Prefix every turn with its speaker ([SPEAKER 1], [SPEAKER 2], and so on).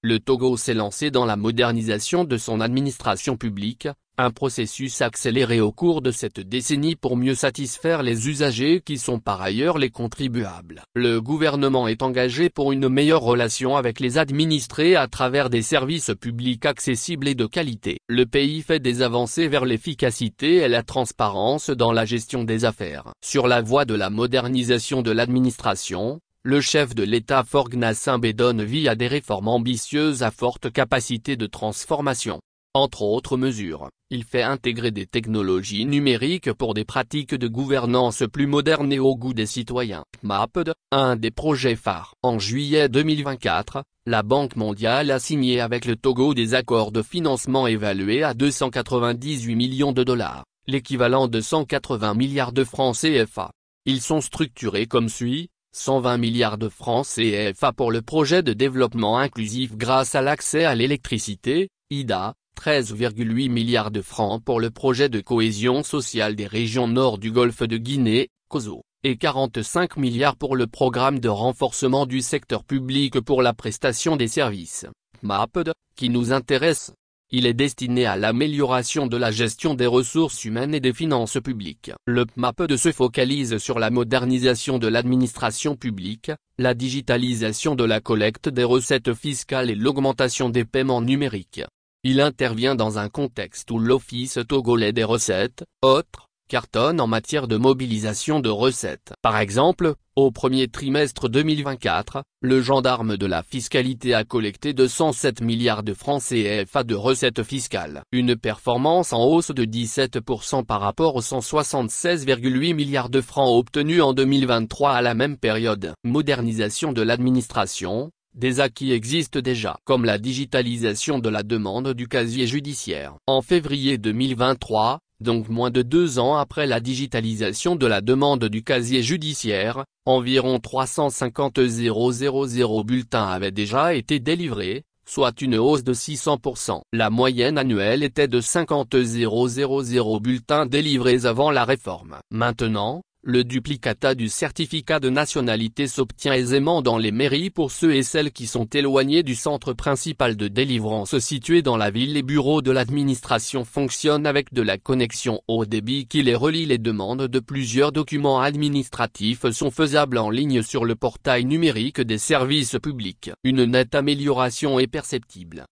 [SPEAKER 1] Le Togo s'est lancé dans la modernisation de son administration publique, un processus accéléré au cours de cette décennie pour mieux satisfaire les usagers qui sont par ailleurs les contribuables. Le gouvernement est engagé pour une meilleure relation avec les administrés à travers des services publics accessibles et de qualité. Le pays fait des avancées vers l'efficacité et la transparence dans la gestion des affaires. Sur la voie de la modernisation de l'administration, le chef de l'État Faure Gnassingbé donne vie à des réformes ambitieuses à forte capacité de transformation. Entre autres mesures, il fait intégrer des technologies numériques pour des pratiques de gouvernance plus modernes et au goût des citoyens. PMAPD, un des projets phares. En juillet 2024, la Banque mondiale a signé avec le Togo des accords de financement évalués à 298 millions de dollars, l'équivalent de 180 milliards de francs CFA. Ils sont structurés comme suit. 120 milliards de francs CFA pour le projet de développement inclusif grâce à l'accès à l'électricité, IDA, 13,8 milliards de francs pour le projet de cohésion sociale des régions nord du golfe de Guinée, COSO, et 45 milliards pour le programme de renforcement du secteur public pour la prestation des services, PMAPD, qui nous intéresse. Il est destiné à l'amélioration de la gestion des ressources humaines et des finances publiques. Le PMAPD se focalise sur la modernisation de l'administration publique, la digitalisation de la collecte des recettes fiscales et l'augmentation des paiements numériques. Il intervient dans un contexte où l'Office togolais des recettes, autres, cartonne en matière de mobilisation de recettes. Par exemple, au premier trimestre 2024, le gendarme de la fiscalité a collecté 207 milliards de francs CFA de recettes fiscales. Une performance en hausse de 17% par rapport aux 176,8 milliards de francs obtenus en 2023 à la même période. Modernisation de l'administration. Des acquis existent déjà, comme la digitalisation de la demande du casier judiciaire. En février 2023, donc moins de 2 ans après la digitalisation de la demande du casier judiciaire, environ 350 000 bulletins avaient déjà été délivrés, soit une hausse de 600%. La moyenne annuelle était de 50 000 bulletins délivrés avant la réforme. Maintenant, le duplicata du certificat de nationalité s'obtient aisément dans les mairies pour ceux et celles qui sont éloignés du centre principal de délivrance situé dans la ville. Les bureaux de l'administration fonctionnent avec de la connexion haut débit qui les relie. Les demandes de plusieurs documents administratifs sont faisables en ligne sur le portail numérique des services publics. Une nette amélioration est perceptible.